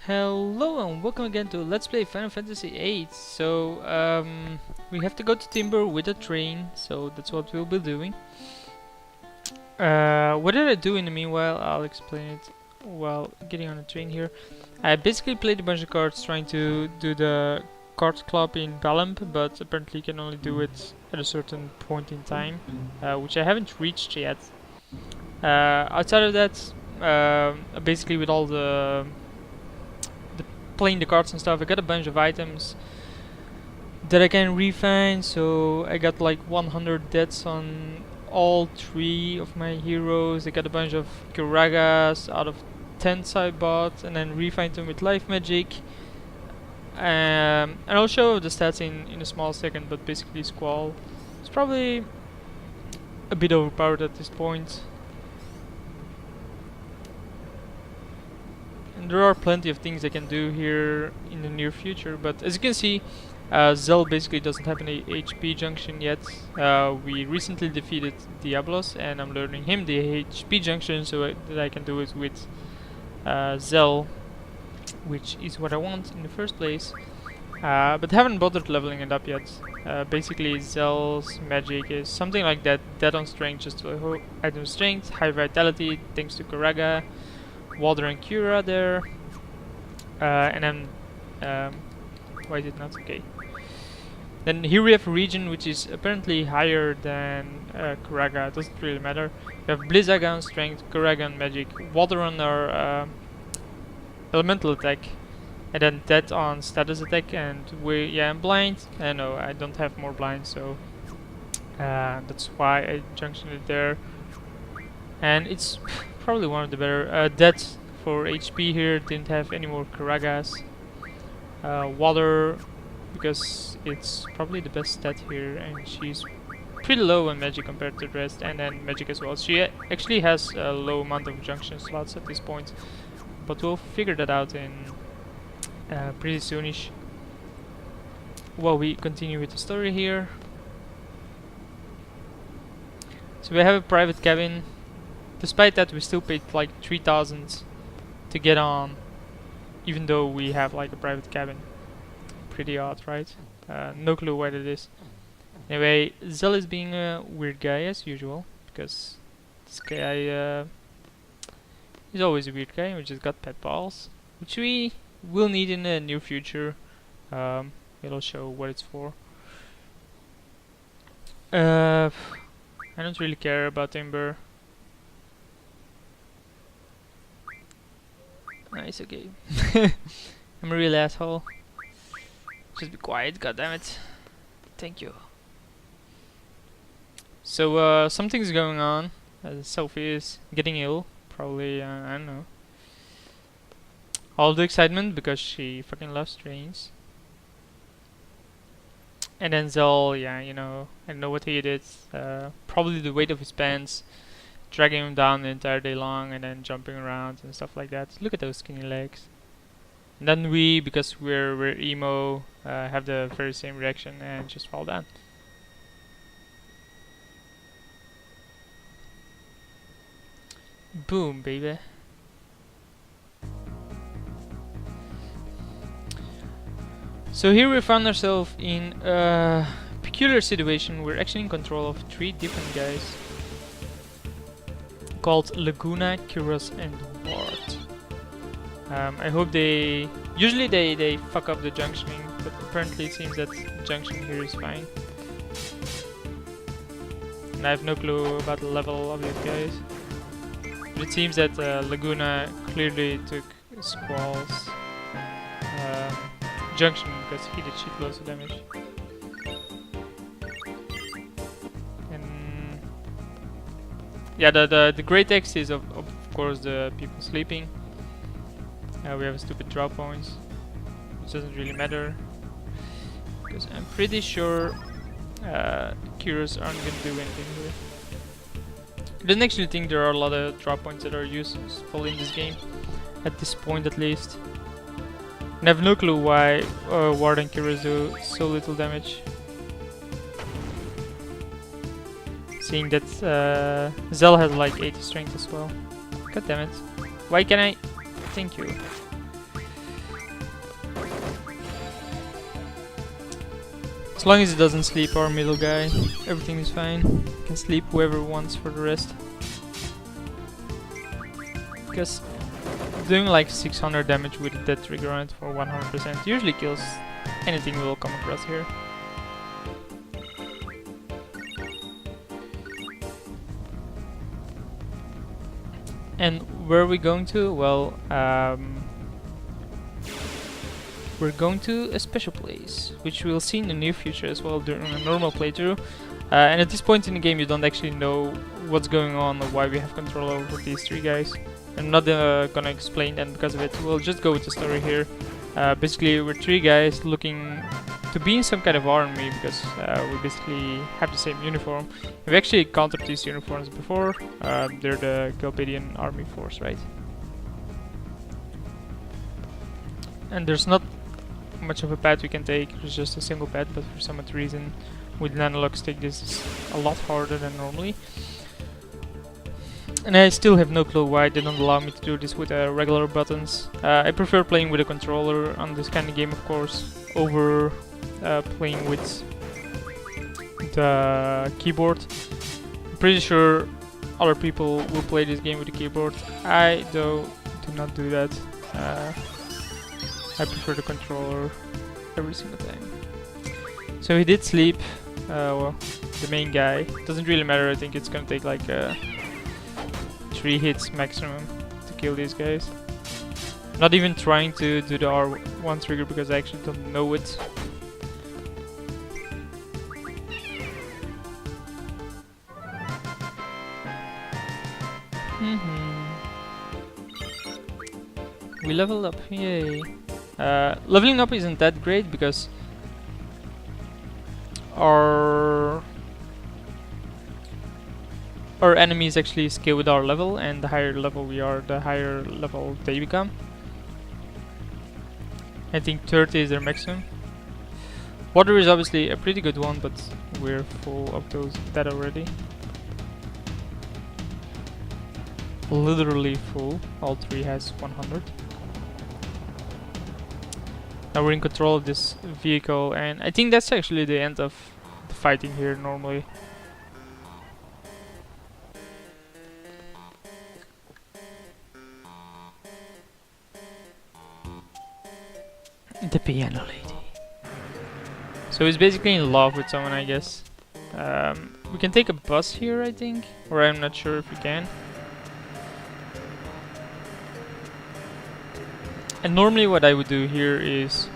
Hello and welcome again to Let's Play Final Fantasy VIII. We have to go to Timber with a train, so that's what we'll be doing. What did I do in the meanwhile? I'll explain it while getting on a train here. I basically played a bunch of cards trying to do the card club in Balamb, but apparently you can only do it at a certain point in time, which I haven't reached yet. Outside of that, basically with all the playing the cards and stuff, I got a bunch of items that I can refine. So I got like 100 deaths on all 3 of my heroes. I got a bunch of Kiragas out of 10 I bought, and then refined them with life magic. And I'll show the stats in a small second, but basically Squall is probably a bit overpowered at this point. And there are plenty of things I can do here in the near future, but as you can see, Zell basically doesn't have any HP junction yet. We recently defeated Diablos, and I'm learning him the HP junction so that I can do it with Zell, which is what I want in the first place. But haven't bothered leveling it up yet. Basically, Zell's magic is something like that: dead on strength, just to item strength, high vitality, thanks to Kiraga, Water and Cura there, and then why is it not okay? Then here we have a region which is apparently higher than Kiraga. Doesn't really matter. We have Blizzaga on strength, Kiraga on magic, Water on our elemental attack, and then Death on status attack. And I'm blind. No, I don't have more blind, so that's why I junctioned it there. And it's probably one of the better. Death for HP here, didn't have any more Kiragas. Water, because it's probably the best stat here, and she's pretty low on magic compared to the rest, and then magic as well. She actually has a low amount of junction slots at this point, but we'll figure that out in pretty soonish. While we continue with the story here. So we have a private cabin. Despite that, we still paid like 3,000 to get on, even though we have like a private cabin. Pretty odd, right? No clue what it is. Anyway, Zell is being a weird guy as usual, because this guy is always a weird guy. We just got pet balls, which we will need in the near future. It'll show what it's for. I don't really care about Timber. Nice, okay. I'm a real asshole. Just be quiet, goddammit. Thank you. So, something's going on. Sophie is getting ill. Probably, I don't know. All the excitement because she fucking loves trains. And then Zell, yeah, you know, I don't know what he did. Probably the weight of his pants, dragging him down the entire day long, and then jumping around and stuff like that. Look at those skinny legs. And then we, because we're emo, have the very same reaction and just fall down. Boom, baby. So here we found ourselves in a peculiar situation. We're actually in control of 3 different guys called Laguna, Kyros, and Ward. I hope they... Usually they fuck up the junctioning, but apparently it seems that junction here is fine. And I have no clue about the level of these guys. But it seems that Laguna clearly took Squall's junction because he did shitloads of damage. Yeah, the great X is of course the people sleeping. We have a stupid drop points, which doesn't really matter because I'm pretty sure Cures aren't gonna do anything here. I don't actually think there are a lot of drop points that are useful in this game, at this point at least. And I have no clue why Ward and Cures do so little damage. Seeing that Zell has like 80 strength as well. God damn it. Why can I... Thank you. As long as it doesn't sleep our middle guy, everything is fine. Can sleep whoever wants for the rest. Because doing like 600 damage with a death trigger on it for 100% usually kills anything we will come across here. And where are we going to? Well, we're going to a special place, which we'll see in the near future as well during a normal playthrough. And at this point in the game you don't actually know what's going on or why we have control over these three guys. I'm not gonna explain that because of it. We'll just go with the story here. Basically we're three guys looking to be in some kind of army because we basically have the same uniform. We've actually encountered these uniforms before. They're the Galbadian army force, right? And there's not much of a path we can take. There's just a single path, but for some odd reason with an analog stick this is a lot harder than normally. And I still have no clue why they don't allow me to do this with regular buttons. I prefer playing with a controller on this kind of game, of course, over playing with the keyboard. I'm pretty sure other people will play this game with the keyboard. I do not do that. I prefer the controller every single time. So he did sleep, well, the main guy. Doesn't really matter, I think it's gonna take like 3 hits maximum to kill these guys. Not even trying to do the R1 trigger because I actually don't know it. We leveled up, yay. Leveling up isn't that great because our enemies actually scale with our level, and the higher level we are, the higher level they become. I think 30 is their maximum. Water is obviously a pretty good one, but we're full of that already. Literally full. All 3 has 100. Now we're in control of this vehicle, and I think that's actually the end of the fighting here normally. The piano lady. So he's basically in love with someone, I guess. We can take a bus here, I think, or I'm not sure if we can. And normally what I would do here is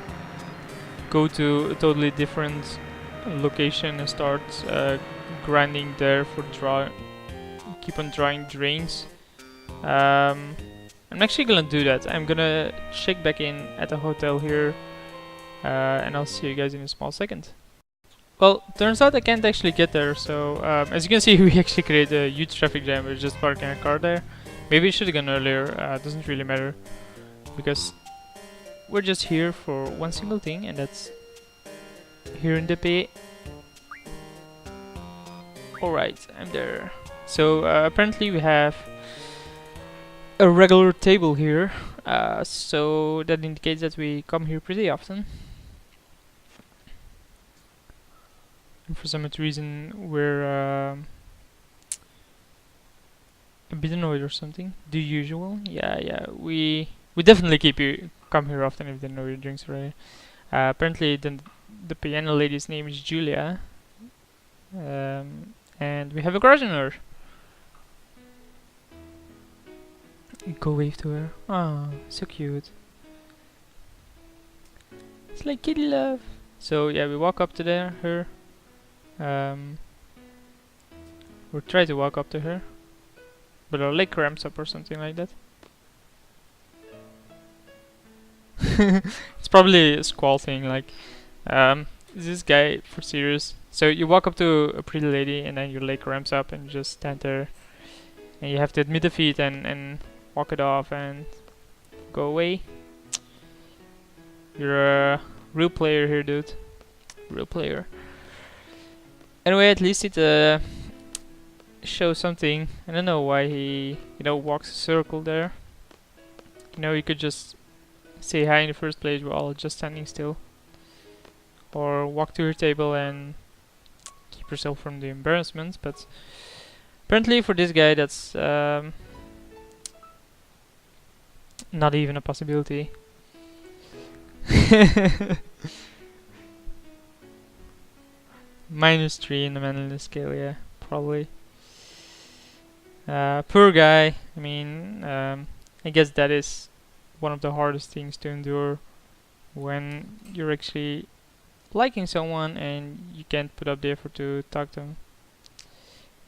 go to a totally different location and start grinding there for keep on drawing drains. I'm actually gonna do that. I'm gonna check back in at the hotel here, and I'll see you guys in a small second. Well, turns out I can't actually get there, so as you can see we actually created a huge traffic jam. We're just parking a car there. Maybe I should have gone earlier, doesn't really matter, because we're just here for one single thing, and that's here in the bay. Alright, I'm there. So apparently we have a regular table here, so that indicates that we come here pretty often. And for some odd reason we're a bit annoyed or something. The usual. Yeah, we definitely come here often if they know your drinks already. Apparently the piano lady's name is Julia, and we have a crush on her. Go wave to her. Oh, so cute. It's like kitty love. So yeah, we walk up to her. We'll try to walk up to her, but our leg cramps up or something like that. It's probably a squall thing, like, is this guy for serious? So you walk up to a pretty lady and then your leg cramps up and you just stand there and you have to admit defeat and walk it off and go away. You're a real player here, dude. Real player. Anyway, at least it shows something. I don't know why he, walks a circle there. You could just say hi in the first place. We're all just standing still. or walk to your table and keep yourself from the embarrassment. But apparently for this guy that's not even a possibility. -3 in the manliness scale, yeah, probably. Poor guy. I mean, I guess that is one of the hardest things to endure when you're actually liking someone and you can't put up the effort to talk to them.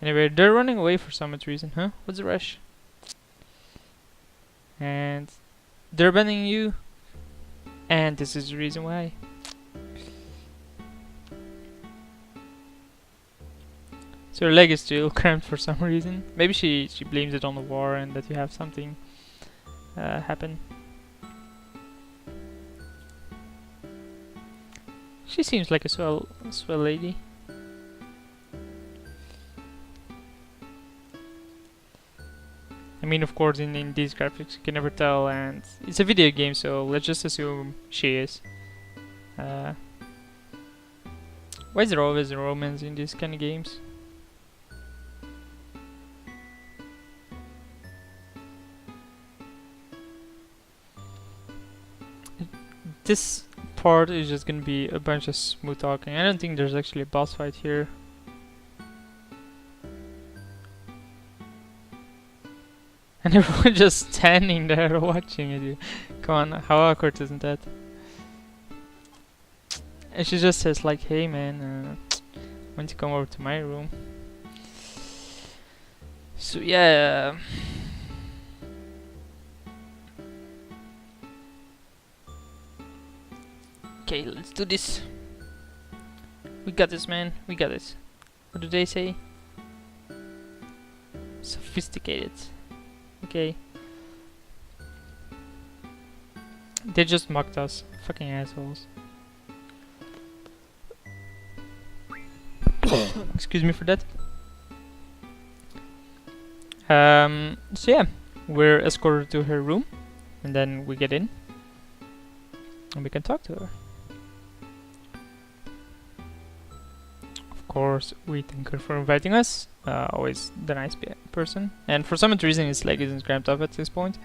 Anyway, they're running away for some odd reason, huh? What's the rush? And they're abandoning you, and this is the reason why. So her leg is still cramped for some reason. Maybe she blames it on the war and that you have something happen. She seems like a swell lady. I mean, of course, in these graphics you can never tell, and it's a video game, so let's just assume she is. Why is there always a romance in these kind of games? This part is just gonna be a bunch of smooth talking. I don't think there's actually a boss fight here. And everyone just standing there watching you. Come on, how awkward isn't that? And she just says like, hey man, why don't you come over to my room? So yeah. Okay, let's do this. We got this, man. We got this. What do they say? Sophisticated. Okay. They just mocked us. Fucking assholes. Excuse me for that. So yeah, we're escorted to her room, and then we get in, and we can talk to her. Of course, we thank her for inviting us. Always the nice person. And for some reason, his leg isn't cramped up at this point,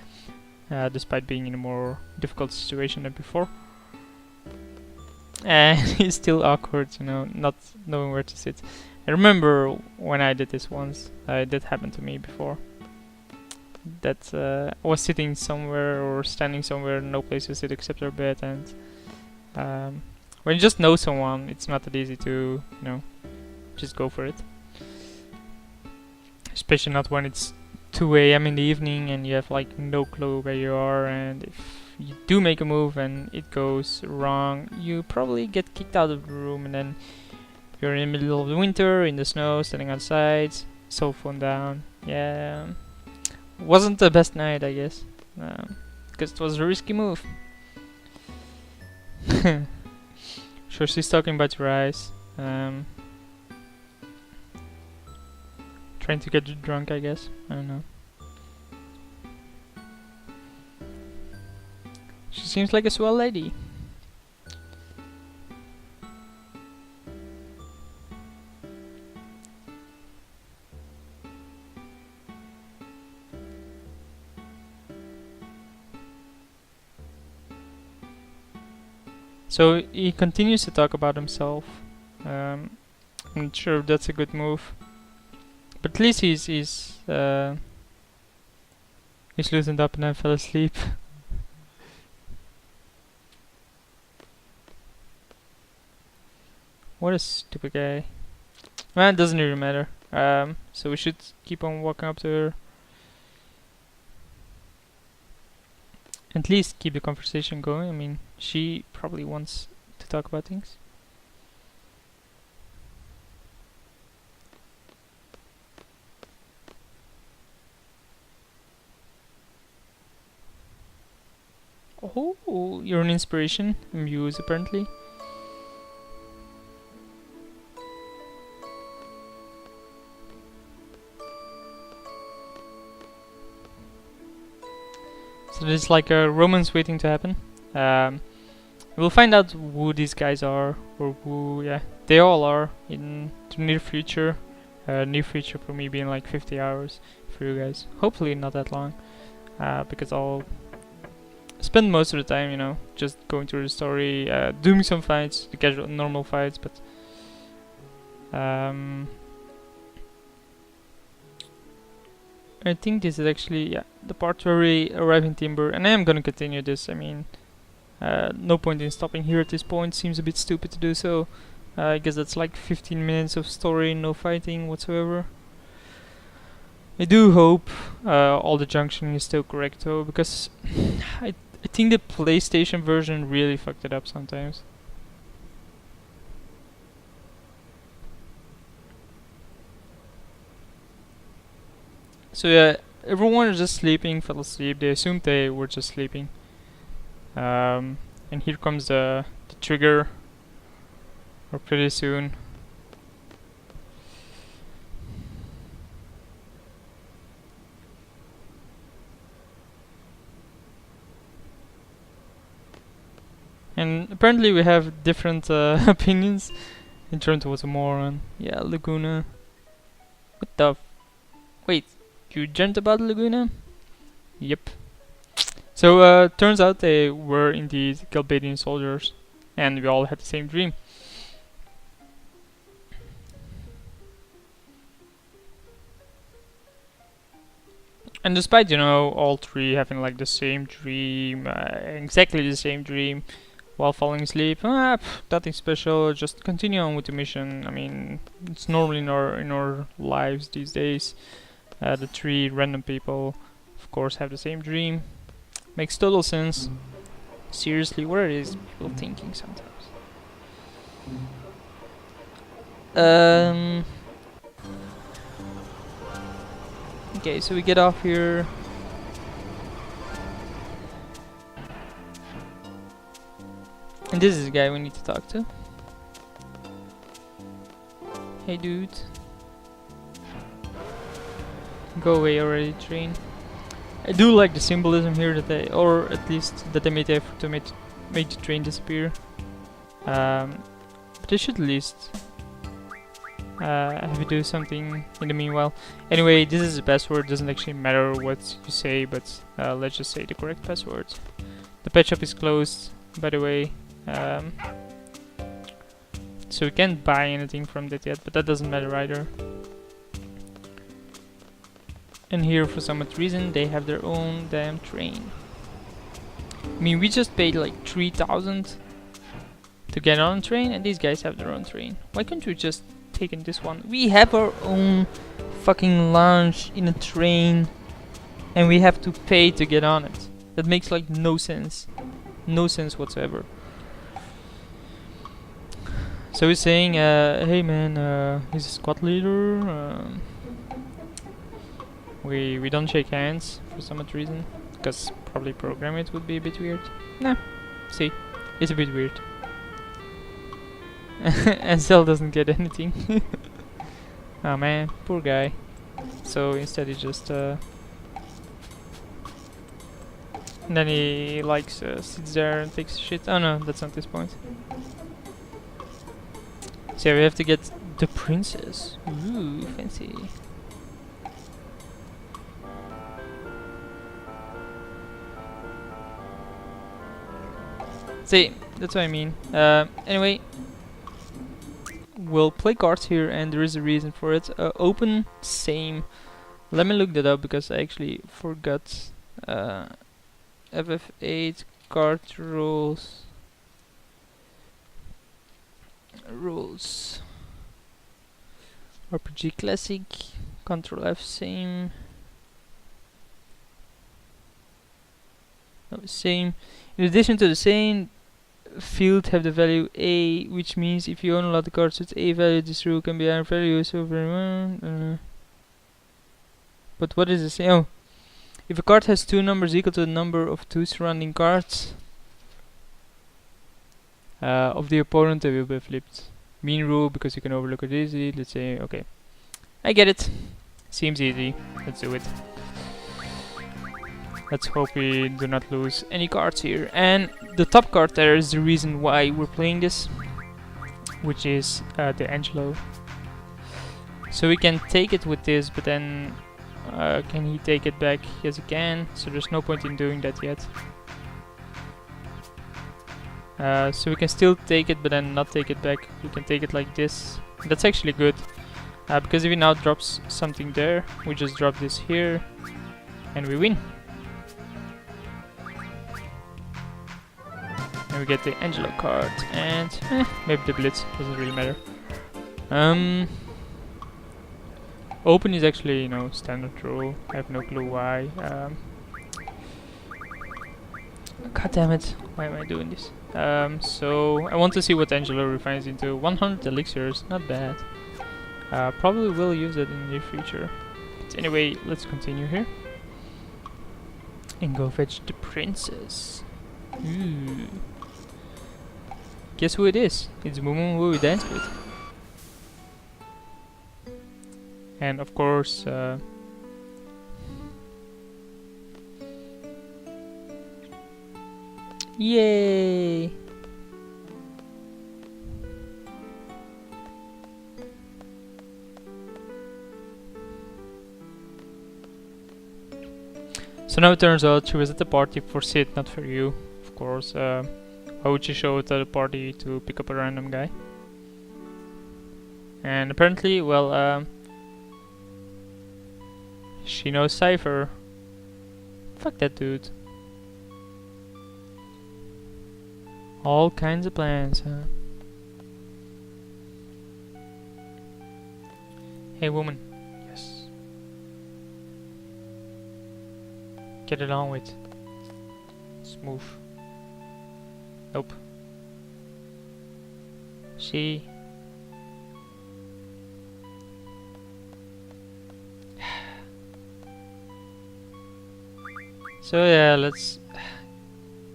despite being in a more difficult situation than before. And he's still awkward, you know, not knowing where to sit. I remember when I did this once, that happened to me before. That I was sitting somewhere or standing somewhere, no place to sit except our bed, and when you just know someone, it's not that easy to, you know, just go for it. Especially not when it's 2 AM in the evening and you have like no clue where you are, and if you do make a move and it goes wrong, you probably get kicked out of the room, and then you're in the middle of the winter, in the snow, standing outside, cell phone down. Yeah, wasn't the best night, I guess, because it was a risky move. Sure, she's talking about your eyes. Trying to get you drunk, I guess. I don't know. She seems like a swell lady. So he continues to talk about himself. I'm not sure if that's a good move, but at least he's loosened up and I fell asleep. What a stupid guy. Well, it doesn't really matter. So we should keep on walking up to her. At least keep the conversation going. I mean, she probably wants to talk about things. Oh, you're an inspiration. Muse, apparently. So there's like a romance waiting to happen. We'll find out who these guys are, or who, yeah, they all are in the near future. Near future for me being like 50 hours for you guys. Hopefully not that long, because I'll spend most of the time, you know, just going through the story, doing some fights, the casual, normal fights, but I think this is actually, yeah, the part where we arrive in Timber, and I am gonna continue this. I mean, no point in stopping here at this point. Seems a bit stupid to do so. I guess that's like 15 minutes of story, no fighting whatsoever. I do hope all the junctioning is still correct though, because I think the PlayStation version really fucked it up sometimes. So yeah, everyone is just sleeping, fell asleep. They assumed they were just sleeping. And here comes the trigger, or pretty soon. And apparently we have different opinions. In Toronto was a moron. Yeah, Laguna. What the wait, you dreamt about Laguna? Yep. So turns out they were indeed Galbadian soldiers, and we all had the same dream. And despite, you know, all three having like the same dream, exactly the same dream, while falling asleep, nothing special, just continue on with the mission. I mean, it's normal in our lives these days. The three random people, of course, have the same dream. Makes total sense. Seriously, what are these people thinking sometimes? Okay, so we get off here. And this is the guy we need to talk to. Hey dude. Go away already, train. I do like the symbolism here that they, or at least that they made the effort to make the train disappear. But they should at least have you do something in the meanwhile. Anyway, this is the password. Doesn't actually matter what you say, but let's just say the correct password. The pet shop is closed, by the way. So we can't buy anything from that yet, but that doesn't matter either. And here, for some odd reason, they have their own damn train. I mean, we just paid like 3,000 to get on a train, and these guys have their own train. Why couldn't we just take in this one? We have our own fucking lounge in a train, and we have to pay to get on it. That makes like no sense. No sense whatsoever. So he's saying, hey man, he's a squad leader. We don't shake hands for some odd reason, because probably program it would be a bit weird. Nah, see, it's a bit weird. And Cell doesn't get anything. Oh man, poor guy. So instead he just and then he like sits there and takes shit. Oh no, that's not this point. So we have to get the princess. Ooh, fancy. See, that's what I mean. Anyway, we'll play cards here, and there is a reason for it. Open, same. Let me look that up because I actually forgot. FF8 card rules. RPG Classic. Control F, same. No, same. In addition to the same field have the value A, which means if you own a lot of cards with A value, this rule can be higher value. So but what is the same? Oh, if a card has two numbers equal to the number of two surrounding cards of the opponent, they will be flipped. Mean rule, because you can overlook it easily. Let's say, okay, I get it. Seems easy. Let's do it. Let's hope we do not lose any cards here. And the top card there is the reason why we're playing this, which is the Angelo. So we can take it with this, but then can he take it back? Yes, he can. So there's no point in doing that yet. So we can still take it, but then not take it back. We can take it like this. That's actually good, because if he now drops something there, we just drop this here, and we win. And we get the Angelo card, and maybe the Blitz, doesn't really matter. Open is actually, you know, standard rule. I have no clue why. God damn it, why am I doing this? So I want to see what Angelo refines into. 100 elixirs, not bad. Probably will use it in the near future. But anyway, let's continue here. And go fetch the princess. Ooh. Guess who it is? It's Mumu who we danced with. And of course, yay! So now it turns out she was at the party for Sid, not for you. Of course, why would she show it at a party to pick up a random guy? And apparently, well, she knows Cypher. Fuck that dude. All kinds of plans, huh? Hey woman. Yes. Get it on with. Smooth. Nope. See? So yeah, let's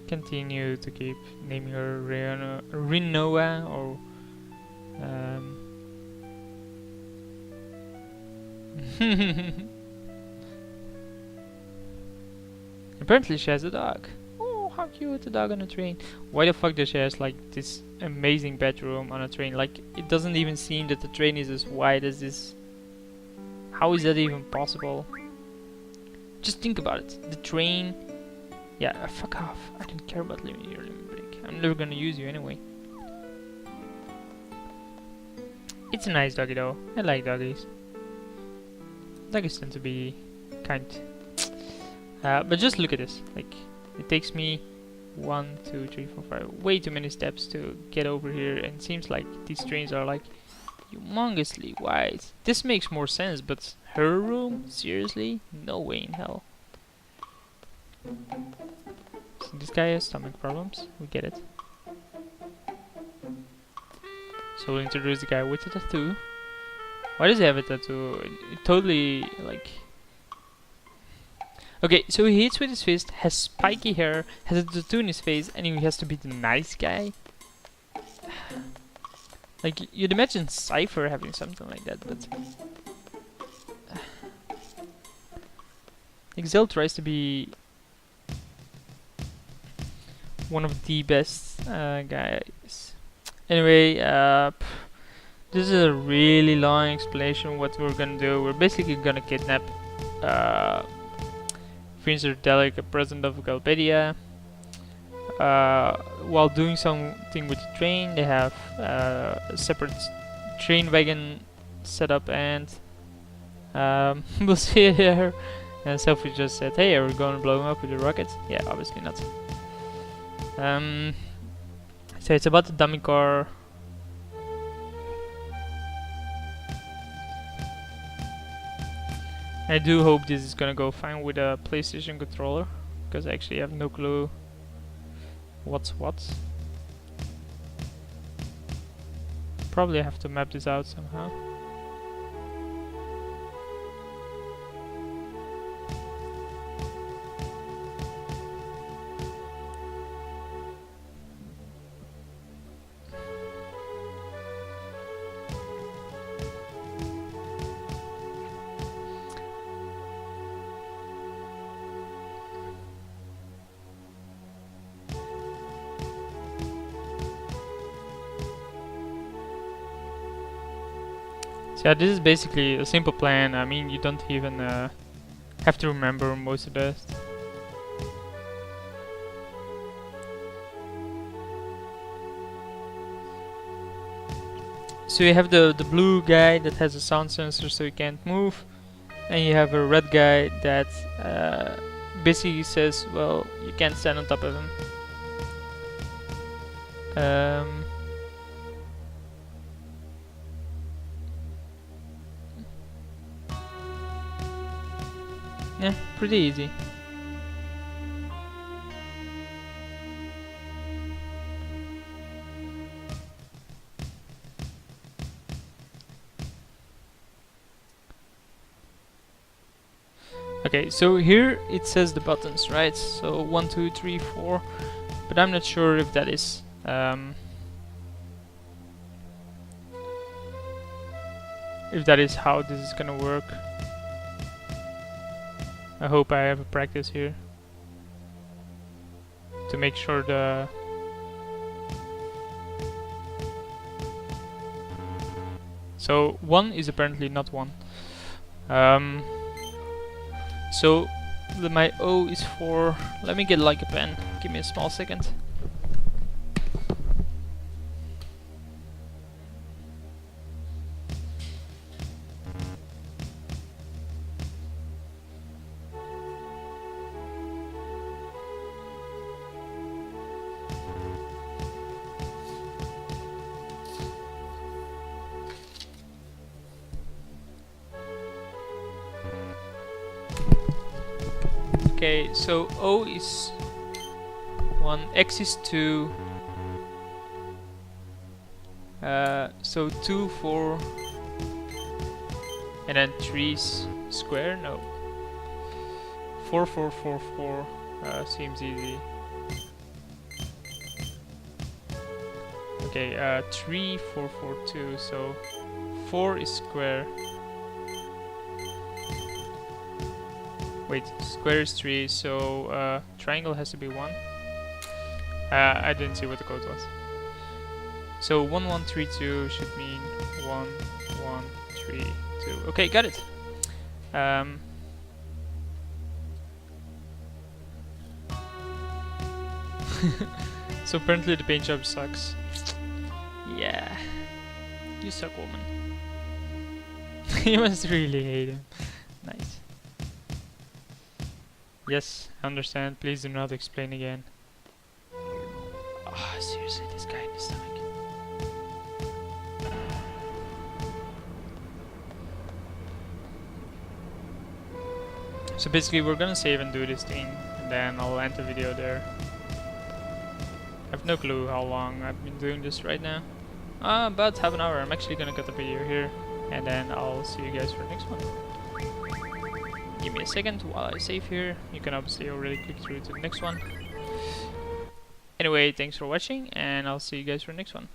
continue to keep naming her Rinoa or apparently she has a dog. Oh, how cute, a dog on a train. Why the fuck does she have like this amazing bedroom on a train? Like, it doesn't even seem that the train is as wide as this. How is that even possible? Just think about it. The train. Yeah, fuck off. I don't care about your limit break. I'm never gonna use you anyway. It's a nice doggy though. I like doggies. Doggies tend to be kind. But just look at this. Like, it takes me 1, 2, 3, 4, 5, way too many steps to get over here, and it seems like these trains are like humongously wide. This makes more sense, but her room? Seriously? No way in hell. So this guy has stomach problems. We get it. So we'll introduce the guy with the tattoo. Why does he have a tattoo? It totally, like... Okay, so he hits with his fist, has spiky hair, has a tattoo in his face, and he has to be the nice guy? Like, you'd imagine Cypher having something like that, but... Excel tries to be one of the best guys. Anyway, this is a really long explanation of what we're gonna do. We're basically gonna kidnap Prince Delic, a president of Galbadia. While doing something with the train, they have a separate train wagon set up, and we'll see here. And Sophie just said, "Hey, are we going to blow him up with a rocket?" Yeah, obviously not. So it's about the dummy car. I do hope this is gonna go fine with a PlayStation controller, because I actually have no clue what's what. Probably have to map this out somehow. So yeah, this is basically a simple plan. I mean, you don't even have to remember most of this. So you have the blue guy that has a sound sensor so he can't move, and you have a red guy that basically says, well, you can't stand on top of him. Yeah, pretty easy. Okay, so here it says the buttons, right? So 1, 2, 3, 4, but I'm not sure if that is how this is gonna work. I hope I have a practice here to make sure the so 1 is apparently not 1. So my O is 4. Let me get like a pen. Give me a small second. Okay, so O is 1, X is 2, so 2, 4, and then 3 is square? No. 4, 4, 4, 4, seems easy. Okay, 3, 4, 4, 2, so 4 is square. Wait, square is 3, so triangle has to be 1. I didn't see what the code was. So 1, 1, 3, 2 should mean 1, 1, 3, 2. Okay, got it. So apparently the paint job sucks. Yeah, you suck, woman. You must really hate him. Nice. Yes, I understand. Please do not explain again. Oh, seriously, this guy in the stomach. So basically we're gonna save and do this thing, and then I'll end the video there. I have no clue how long I've been doing this right now. About half an hour. I'm actually gonna cut the video here, and then I'll see you guys for the next one. Give me a second while I save here. You can obviously already click through to the next one. Anyway, thanks for watching, and I'll see you guys for the next one.